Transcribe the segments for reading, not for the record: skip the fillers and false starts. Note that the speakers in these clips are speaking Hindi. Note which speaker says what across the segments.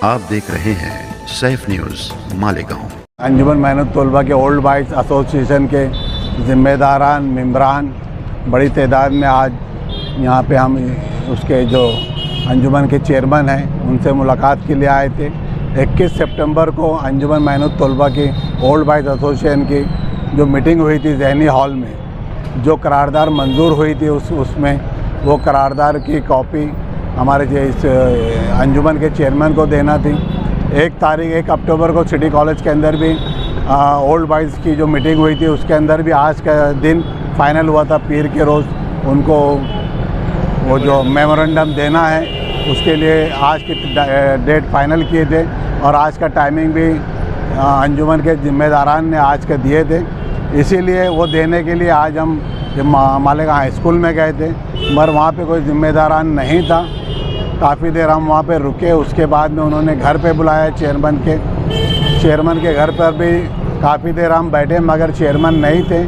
Speaker 1: आप देख रहे हैं सैफ न्यूज़ मालेगांव।
Speaker 2: अंजुमन मेहनत तलबा के ओल्ड बॉयज़ एसोसिएशन के ज़िम्मेदारान मेंबरान बड़ी तादाद में आज यहाँ पे हम उसके जो अंजुमन के चेयरमैन हैं उनसे मुलाकात के लिए आए थे। 21 सितंबर को अंजुमन मेहनत तलबा की ओल्ड बॉयज़ एसोसिएशन की जो मीटिंग हुई थी ज़हनी हॉल में, जो करारदार मंजूर हुई थी उसमें वो करारदार की कॉपी हमारे इस अंजुमन के चेयरमैन को देना थी। 1 अक्टूबर को सिटी कॉलेज के अंदर भी ओल्ड बॉयज़ की जो मीटिंग हुई थी उसके अंदर भी आज का दिन फाइनल हुआ था। पीर के रोज़ उनको वो जो मेमोरेंडम देना है उसके लिए आज की डेट फाइनल किए थे और आज का टाइमिंग भी अंजुमन के ज़िम्मेदारान ने आज का दिए थे। इसीलिए वो देने के लिए आज हम मालेगांव हाई स्कूल में गए थे, मगर वहाँ पे कोई ज़िम्मेदारान नहीं था। काफ़ी देर हम वहाँ पे रुके, उसके बाद में उन्होंने घर पे बुलाया चेयरमैन के घर पर भी काफ़ी देर हम बैठे, मगर चेयरमैन नहीं थे।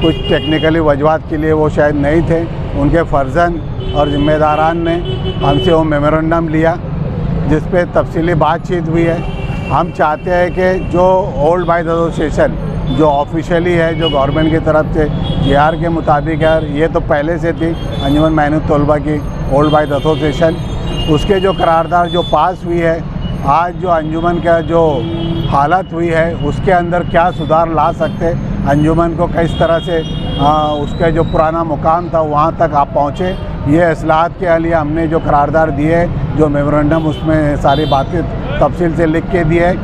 Speaker 2: कुछ टेक्निकली वजूहात के लिए वो शायद नहीं थे। उनके फर्जन और ज़िम्मेदारान ने हमसे वो मेमोरेंडम लिया जिस पे तफसीली बातचीत हुई है। हम चाहते हैं कि जो ओल्ड बॉयज़ एसोसिएशन जो ऑफिशियली है, जो गवर्नमेंट की तरफ से जीआर के मुताबिक है, ये तो पहले से थी अंजुमन मेहनत तलबा की ओल्ड बॉयज़ एसोसिएशन, उसके जो करारदार जो पास हुई है, आज जो अंजुमन का जो हालत हुई है उसके अंदर क्या सुधार ला सकते, अंजुमन को किस तरह से उसका जो पुराना मुकाम था वहाँ तक आप पहुँचे, ये इस्लाहत के लिए हमने जो करारदार दिए, जो मेमोरेंडम उसमें सारी बातें तफसील से लिख के दिए।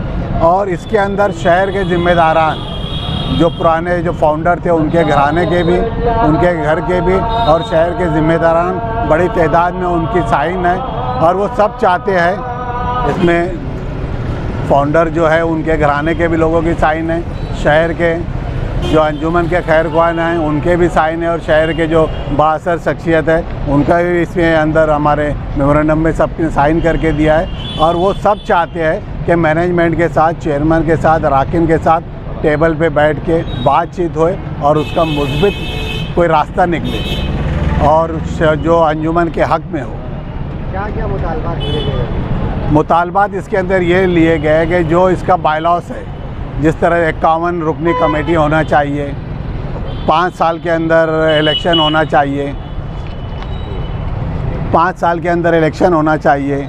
Speaker 2: और इसके अंदर शहर के ज़िम्मेदारान जो पुराने जो फाउंडर थे उनके घराने के भी, उनके घर के भी और शहर के ज़िम्मेदारान बड़ी तादाद में उनकी साइन है और वो सब चाहते हैं इसमें फाउंडर जो है उनके घराने के भी लोगों की साइन है, शहर के जो अंजुमन के खैर ख्वान हैं उनके भी साइन है और शहर के जो बाअसर शख्सियत है उनका भी इसमें अंदर हमारे मेमोरेंडम में सबने साइन करके दिया है। और वो सब चाहते हैं कि मैनेजमेंट के साथ, चेयरमैन के साथ, अराकीन के साथ टेबल पे बैठ के बातचीत होए और उसका मुस्बित कोई रास्ता निकले और जो अंजुमन के हक़ में हो।
Speaker 3: क्या मुतालबात लिए गए?
Speaker 2: मुतालबात इसके अंदर ये लिए गए कि जो इसका बायलॉस है, जिस तरह 51 रुकनी कमेटी होना चाहिए, 5 साल के अंदर इलेक्शन होना चाहिए, 5 साल के अंदर इलेक्शन होना चाहिए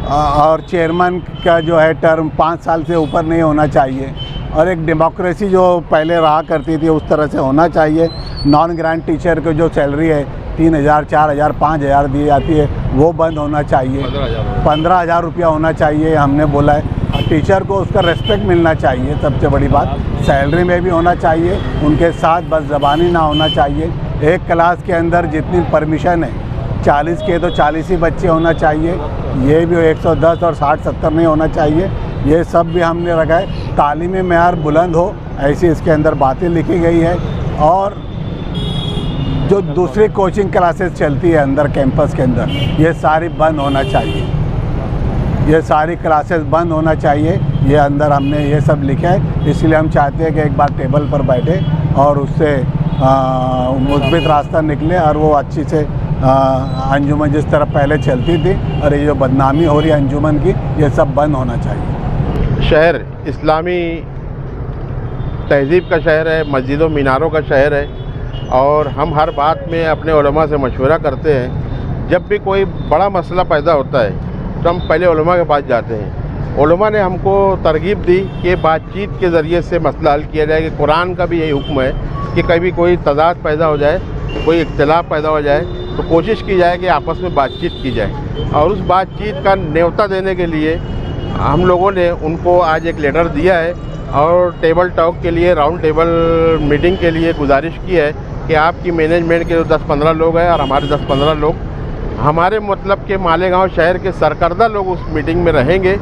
Speaker 2: और चेयरमैन का जो है टर्म 5 साल से ऊपर नहीं होना चाहिए और एक डेमोक्रेसी जो पहले रहा करती थी उस तरह से होना चाहिए। नॉन ग्रांट टीचर को जो सैलरी है 3,000, 4,000, 5,000 दी जाती है वो बंद होना चाहिए, 15,000 रुपया होना चाहिए हमने बोला है। टीचर को उसका रेस्पेक्ट मिलना चाहिए, सबसे बड़ी बात सैलरी में भी होना चाहिए, उनके साथ बस ज़बानी ना होना चाहिए। एक क्लास के अंदर जितनी परमिशन है 40 के तो 40 ही बच्चे होना चाहिए, ये भी 110 और 60-70 नहीं होना चाहिए। ये सब भी हमने रखा है। तालीमी मेयार बुलंद हो ऐसी इसके अंदर बातें लिखी गई है। और जो दूसरी कोचिंग क्लासेस चलती है अंदर कैंपस के अंदर, ये सारी बंद होना चाहिए, ये सारी क्लासेस बंद होना चाहिए। ये अंदर हमने ये सब लिखा है। इसलिए हम चाहते हैं कि एक बार टेबल पर बैठे और उससे मुस्बित रास्ता निकले और वो अच्छी से अंजुमन जिस तरह पहले चलती थी और ये जो बदनामी हो रही है अंजुमन की, ये सब बंद होना चाहिए।
Speaker 4: शहर इस्लामी तहज़ीब का शहर है, मस्जिदों मीनारों का शहर है और हम हर बात में अपने उलमा से मशवरा करते हैं। जब भी कोई बड़ा मसला पैदा होता है तो हम पहले उलमा के पास जाते हैं। उलमा ने हमको तरगीब दी कि बातचीत के ज़रिए से मसला हल किया जाए, कि कुरान का भी यही हुक्म है कि कभी कोई तज़ाद पैदा हो जाए, कोई इख्तिलाफ पैदा हो जाए तो कोशिश की जाए कि आपस में बातचीत की जाए। और उस बातचीत का न्योता देने के लिए हम लोगों ने उनको आज एक लेटर दिया है और टेबल टॉक के लिए, राउंड टेबल मीटिंग के लिए गुजारिश की है कि आपकी मैनेजमेंट के जो 10-15 लोग हैं और हमारे 10-15 लोग, हमारे मतलब के मालेगांव शहर के सरकर्दा लोग उस मीटिंग में रहेंगे,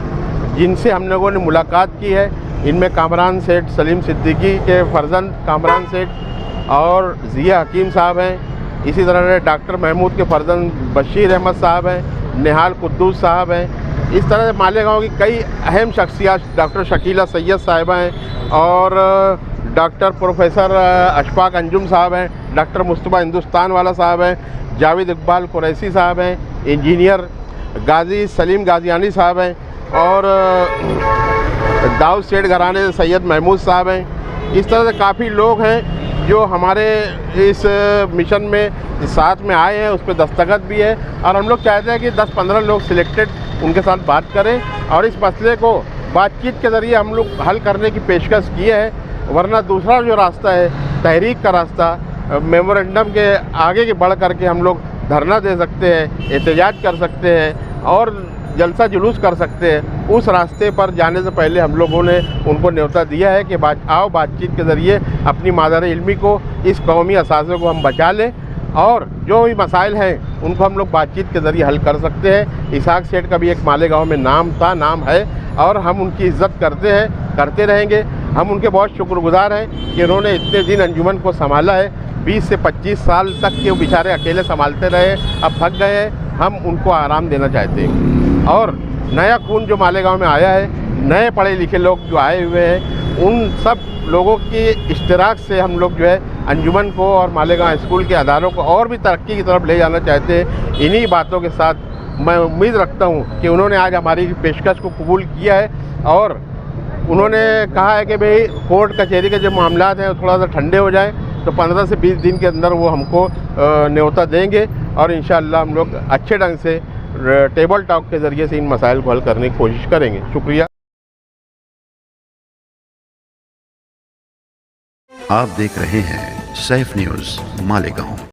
Speaker 4: जिनसे हम लोगों ने मुलाकात की है। इनमें कामरान सेठ सलीम सिद्दीकी के फर्जंद कामरान सेठ और ज़िया हकीम साहब हैं। इसी तरह डॉक्टर महमूद के फर्जंद बशीर अहमद साहब हैं, निहाल कुद्दूस साहब हैं। इस तरह से मालेगांव की कई अहम शख्सियत, डॉक्टर शकीला सैयद साहिबा हैं और डॉक्टर प्रोफेसर अशफाक अंजुम साहब हैं, डॉक्टर मुस्तफ़ा हिंदुस्तान वाला साहब हैं, जावेद इकबाल कुरैशी साहब हैं, इंजीनियर गाजी सलीम गाजियानी साहब हैं। और दाऊद सेठ घराने से सैयद महमूद साहब हैं। इस तरह से काफ़ी लोग हैं जो हमारे इस मिशन में साथ में आए हैं, उस पर दस्तखत भी है। और हम लोग चाहते हैं कि 10-15 लोग सिलेक्टेड उनके साथ बात करें और इस मसले को बातचीत के ज़रिए हम लोग हल करने की पेशकश की है। वरना दूसरा जो रास्ता है, तहरीक का रास्ता, मेमोरेंडम के आगे के बढ़ करके हम लोग धरना दे सकते हैं, एहतजाज कर सकते हैं और जलसा जुलूस कर सकते हैं। उस रास्ते पर जाने से पहले हम लोगों ने उनको न्योता दिया है कि बातचीत के ज़रिए अपनी मादर इल्मी को, इस कौमी असासे को हम बचा लें और जो भी मसाइल हैं उनको हम लोग बातचीत के ज़रिए हल कर सकते हैं। इसहाक सेठ का भी एक मालेगांव में नाम था, नाम है और हम उनकी इज़्ज़त करते हैं, करते रहेंगे। हम उनके बहुत शुक्रगुजार हैं कि उन्होंने इतने दिन अंजुमन को संभाला है। 20 से 25 साल तक के वो बेचारे अकेले संभालते रहे, अब थक गए हैं। हम उनको आराम देना चाहते हैं और नया खून जो मालेगांव में आया है, नए पढ़े लिखे लोग जो आए हुए हैं, उन सब लोगों की इश्तराक से हम लोग जो है अंजुमन को और मालेगांव स्कूल के अदारों को और भी तरक्की की तरफ ले जाना चाहते हैं। इन्हीं बातों के साथ मैं उम्मीद रखता हूँ कि उन्होंने आज हमारी पेशकश को कबूल किया है और उन्होंने कहा है कि भाई कोर्ट कचहरी के जो मामलात हैं वो थोड़ा सा ठंडे हो जाएं तो 15 से 20 दिन के अंदर वो हमको न्योता देंगे और इंशाअल्लाह हम लोग अच्छे ढंग से टेबल टॉक के ज़रिए से इन मसाइल को हल करने की कोशिश करेंगे। शुक्रिया।
Speaker 1: आप देख रहे हैं सैफ न्यूज़ मालेगांव।